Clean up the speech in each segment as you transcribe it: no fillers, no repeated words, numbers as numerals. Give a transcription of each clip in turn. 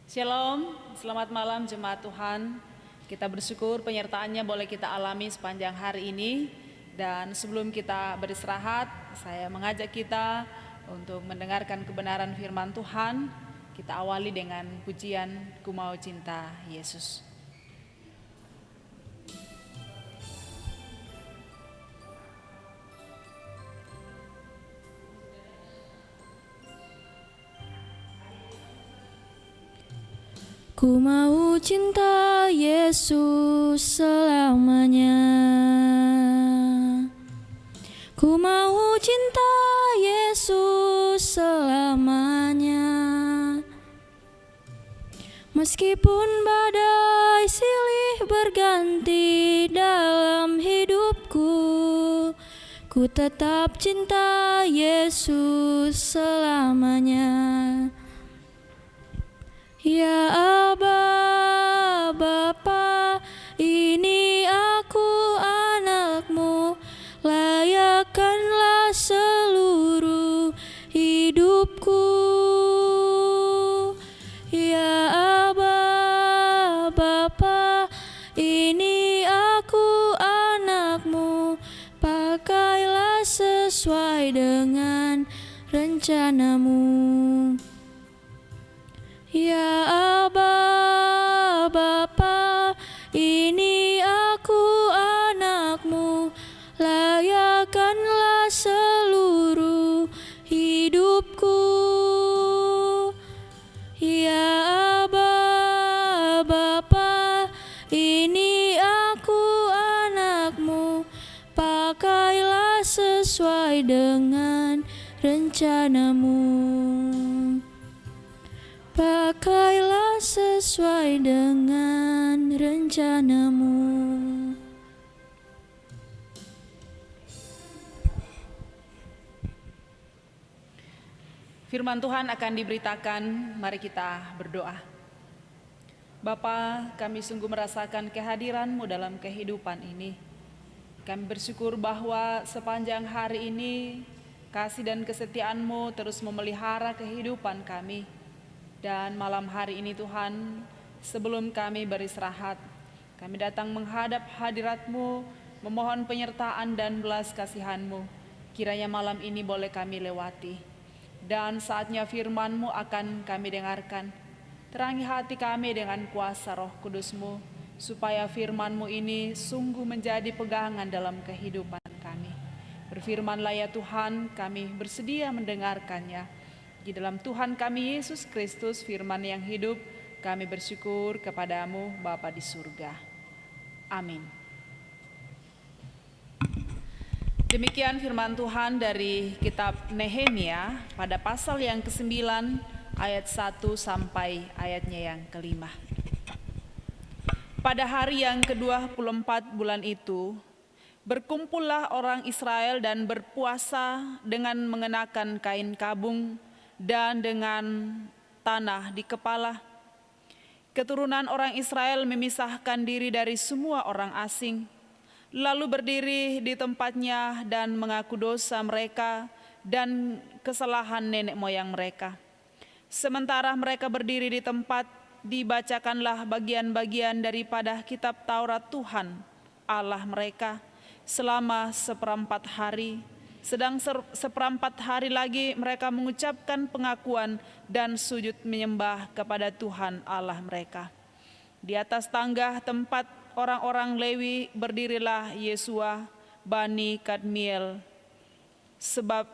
Shalom, selamat malam jemaat Tuhan. Kita bersyukur penyertaannya boleh kita alami sepanjang hari ini. Dan sebelum kita beristirahat, saya mengajak kita untuk mendengarkan kebenaran firman Tuhan. Kita awali dengan pujian Ku Mau Cinta Yesus. Ku mau cinta Yesus selamanya. Ku mau cinta Yesus selamanya. Meskipun badai silih berganti dalam hidupku, ku tetap cinta Yesus selamanya. Ya Aba, Bapa, ini aku anakmu, layakkanlah seluruh hidupku. Ya Aba, Bapa, ini aku anakmu, pakailah sesuai dengan rencanamu. Ya Aba, Bapa, ini aku anakmu, layakkanlah seluruh hidupku. Ya Aba, Bapa, ini aku anakmu, pakailah sesuai dengan rencanamu. Pakailah sesuai dengan rencanamu. Firman Tuhan akan diberitakan, mari kita berdoa. Bapa, kami sungguh merasakan kehadiran-Mu dalam kehidupan ini. Kami bersyukur bahwa sepanjang hari ini kasih dan kesetiaan-Mu terus memelihara kehidupan kami. Dan malam hari ini Tuhan, sebelum kami beristirahat, kami datang menghadap hadirat-Mu, memohon penyertaan dan belas kasihan-Mu. Kiranya malam ini boleh kami lewati. Dan saatnya firman-Mu akan kami dengarkan. Terangi hati kami dengan kuasa Roh Kudus-Mu, supaya firman-Mu ini sungguh menjadi pegangan dalam kehidupan kami. Berfirmanlah ya Tuhan, kami bersedia mendengarkannya. Di dalam Tuhan kami Yesus Kristus, firman yang hidup, kami bersyukur kepadamu Bapa di surga. Amin. Demikian firman Tuhan dari kitab Nehemia pada pasal yang ke-9 ayat 1 sampai ayatnya yang ke-5. Pada hari yang ke-24 bulan itu, berkumpullah orang Israel dan berpuasa dengan mengenakan kain kabung dan dengan tanah di kepala. Keturunan orang Israel memisahkan diri dari semua orang asing, lalu berdiri di tempatnya dan mengaku dosa mereka dan kesalahan nenek moyang mereka. Sementara mereka berdiri di tempat, dibacakanlah bagian-bagian daripada kitab Taurat Tuhan Allah mereka selama 1/4 hari. Sedang 1/4 hari lagi mereka mengucapkan pengakuan dan sujud menyembah kepada Tuhan Allah mereka. Di atas tangga tempat orang-orang Lewi berdirilah Yesua, Bani Kadmiel,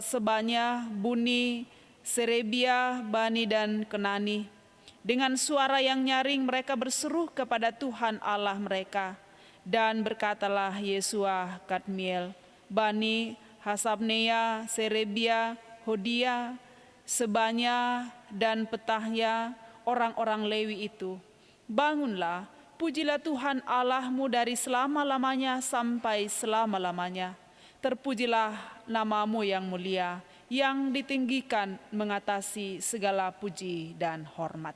Sebanya, Buni, Serebia, Bani dan Kenani. Dengan suara yang nyaring mereka berseru kepada Tuhan Allah mereka. Dan berkatalah Yesua, Kadmiel, Bani, Hasabneya, Serebia, Hodia, Sebanya, dan Petahya, orang-orang Lewi itu, bangunlah, pujilah Tuhan Allahmu dari selama-lamanya sampai selama-lamanya. Terpujilah namamu yang mulia, yang ditinggikan mengatasi segala puji dan hormat.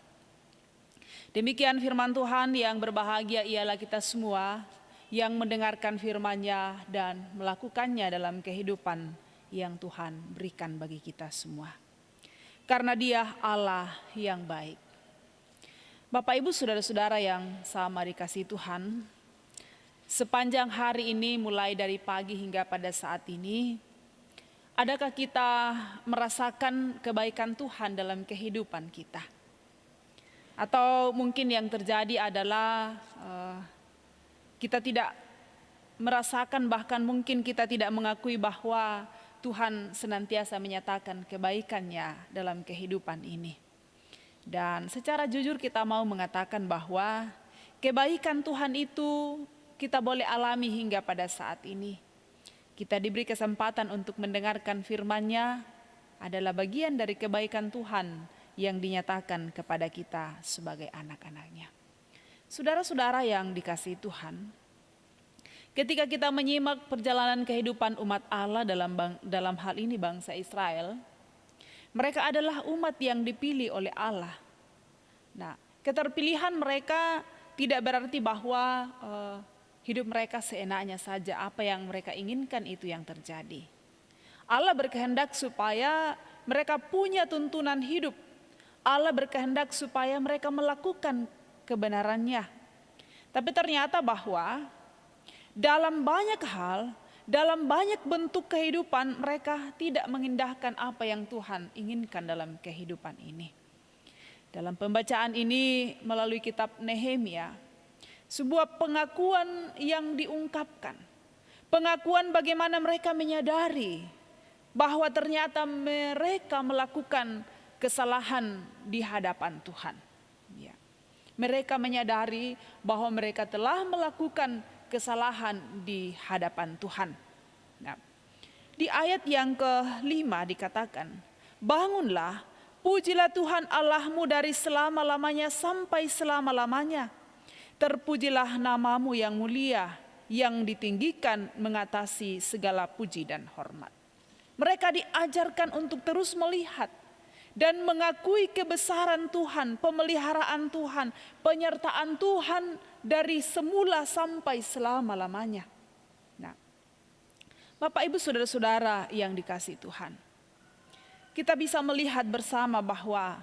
Demikian firman Tuhan. Yang berbahagia ialah kita semua yang mendengarkan firman-Nya dan melakukannya dalam kehidupan yang Tuhan berikan bagi kita semua. Karena Dia Allah yang baik. Bapak Ibu saudara-saudara yang sama dikasihi Tuhan, sepanjang hari ini mulai dari pagi hingga pada saat ini, adakah kita merasakan kebaikan Tuhan dalam kehidupan kita? Atau mungkin yang terjadi adalah kita tidak merasakan, bahkan mungkin kita tidak mengakui bahwa Tuhan senantiasa menyatakan kebaikannya dalam kehidupan ini. Dan secara jujur kita mau mengatakan bahwa kebaikan Tuhan itu kita boleh alami hingga pada saat ini. Kita diberi kesempatan untuk mendengarkan firman-Nya adalah bagian dari kebaikan Tuhan yang dinyatakan kepada kita sebagai anak-anak-Nya. Saudara-saudara yang dikasihi Tuhan, ketika kita menyimak perjalanan kehidupan umat Allah dalam hal ini bangsa Israel, mereka adalah umat yang dipilih oleh Allah. Nah, keterpilihan mereka tidak berarti bahwa hidup mereka seenaknya saja, apa yang mereka inginkan itu yang terjadi. Allah berkehendak supaya mereka punya tuntunan hidup. Allah berkehendak supaya mereka melakukan kebenarannya. Tapi ternyata bahwa dalam banyak hal, dalam banyak bentuk kehidupan, mereka tidak mengindahkan apa yang Tuhan inginkan dalam kehidupan ini. Dalam pembacaan ini melalui kitab Nehemia, sebuah pengakuan yang diungkapkan. Pengakuan bagaimana mereka menyadari bahwa ternyata mereka melakukan kesalahan di hadapan Tuhan. Ya. Mereka menyadari bahwa mereka telah melakukan kesalahan di hadapan Tuhan. Nah, di ayat yang ke-5 dikatakan, bangunlah, pujilah Tuhan Allahmu dari selama-lamanya sampai selama-lamanya. Terpujilah namamu yang mulia, yang ditinggikan mengatasi segala puji dan hormat. Mereka diajarkan untuk terus melihat dan mengakui kebesaran Tuhan, pemeliharaan Tuhan, penyertaan Tuhan dari semula sampai selama-lamanya. Nah, Bapak Ibu saudara-saudara yang dikasihi Tuhan, kita bisa melihat bersama bahwa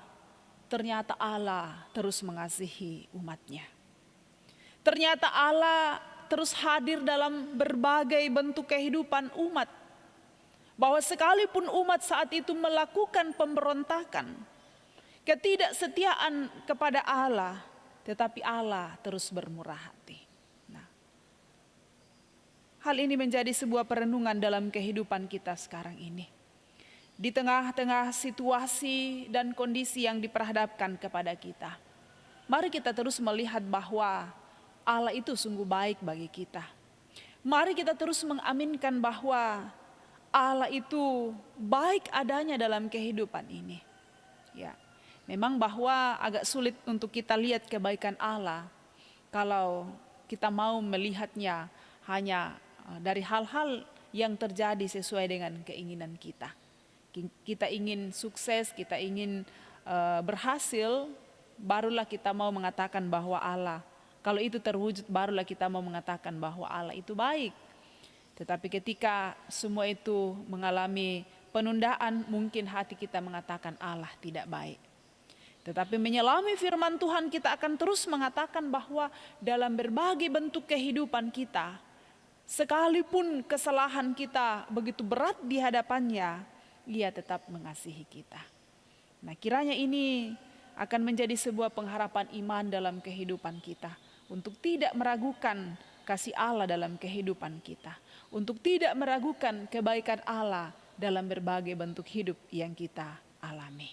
ternyata Allah terus mengasihi umat-Nya. Ternyata Allah terus hadir dalam berbagai bentuk kehidupan umat. Bahwa sekalipun umat saat itu melakukan pemberontakan, ketidaksetiaan kepada Allah, tetapi Allah terus bermurah hati. Nah, hal ini menjadi sebuah perenungan dalam kehidupan kita sekarang ini. Di tengah-tengah situasi dan kondisi yang diperhadapkan kepada kita, mari kita terus melihat bahwa Allah itu sungguh baik bagi kita. Mari kita terus mengaminkan bahwa Allah itu baik adanya dalam kehidupan ini. Ya, memang bahwa agak sulit untuk kita lihat kebaikan Allah kalau kita mau melihatnya hanya dari hal-hal yang terjadi sesuai dengan keinginan kita. Kita ingin sukses, kita ingin berhasil, barulah kita mau mengatakan bahwa Allah. Kalau itu terwujud, barulah kita mau mengatakan bahwa Allah itu baik. Tetapi ketika semua itu mengalami penundaan, mungkin hati kita mengatakan Allah tidak baik. Tetapi menyelami firman Tuhan, kita akan terus mengatakan bahwa dalam berbagai bentuk kehidupan kita, sekalipun kesalahan kita begitu berat di hadapannya, Ia tetap mengasihi kita. Nah, kiranya ini akan menjadi sebuah pengharapan iman dalam kehidupan kita, untuk tidak meragukan kasih Allah dalam kehidupan kita, untuk tidak meragukan kebaikan Allah dalam berbagai bentuk hidup yang kita alami.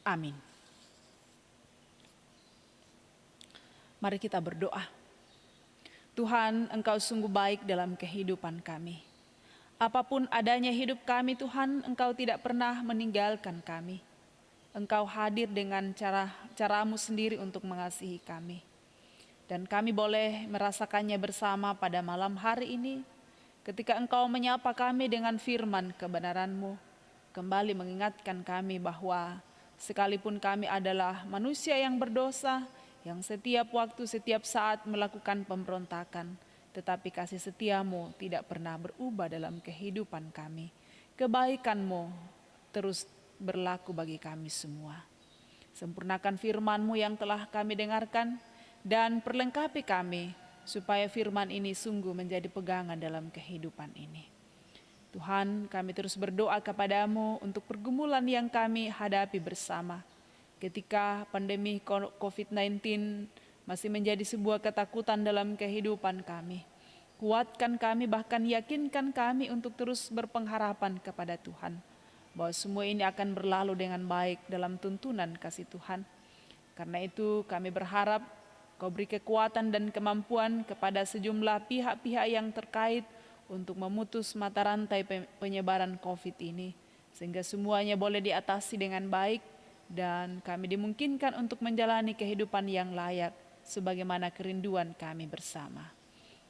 Amin. Mari kita berdoa. Tuhan, Engkau sungguh baik dalam kehidupan kami. Apapun adanya hidup kami, Tuhan, Engkau tidak pernah meninggalkan kami. Engkau hadir dengan caramu sendiri untuk mengasihi kami. Dan kami boleh merasakannya bersama pada malam hari ini, ketika Engkau menyapa kami dengan firman kebenaran-Mu, kembali mengingatkan kami bahwa sekalipun kami adalah manusia yang berdosa, yang setiap waktu, setiap saat melakukan pemberontakan, tetapi kasih setia-Mu tidak pernah berubah dalam kehidupan kami. Kebaikan-Mu terus berlaku bagi kami semua. Sempurnakan firman-Mu yang telah kami dengarkan dan perlengkapi kami supaya firman ini sungguh menjadi pegangan dalam kehidupan ini. Tuhan, kami terus berdoa kepadamu untuk pergumulan yang kami hadapi bersama. Ketika pandemi COVID-19 masih menjadi sebuah ketakutan dalam kehidupan kami. Kuatkan kami, bahkan yakinkan kami untuk terus berpengharapan kepada Tuhan. Bahwa semua ini akan berlalu dengan baik dalam tuntunan kasih Tuhan. Karena itu kami berharap Kau beri kekuatan dan kemampuan kepada sejumlah pihak-pihak yang terkait untuk memutus mata rantai penyebaran COVID ini. Sehingga semuanya boleh diatasi dengan baik dan kami dimungkinkan untuk menjalani kehidupan yang layak sebagaimana kerinduan kami bersama.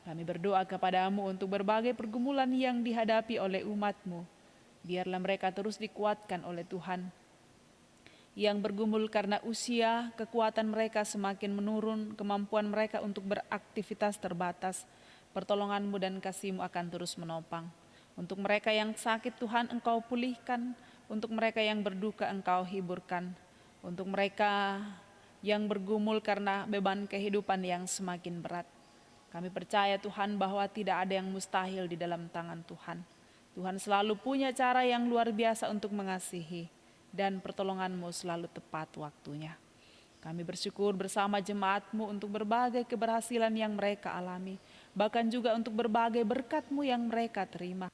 Kami berdoa kepadamu untuk berbagai pergumulan yang dihadapi oleh umat-Mu. Biarlah mereka terus dikuatkan oleh Tuhan. Yang bergumul karena usia, kekuatan mereka semakin menurun, kemampuan mereka untuk beraktivitas terbatas. Pertolongan-Mu dan kasih-Mu akan terus menopang. Untuk mereka yang sakit Tuhan Engkau pulihkan, untuk mereka yang berduka Engkau hiburkan. Untuk mereka yang bergumul karena beban kehidupan yang semakin berat. Kami percaya Tuhan bahwa tidak ada yang mustahil di dalam tangan Tuhan. Tuhan selalu punya cara yang luar biasa untuk mengasihi dan pertolongan-Mu selalu tepat waktunya. Kami bersyukur bersama jemaat-Mu untuk berbagai keberhasilan yang mereka alami, bahkan juga untuk berbagai berkat-Mu yang mereka terima.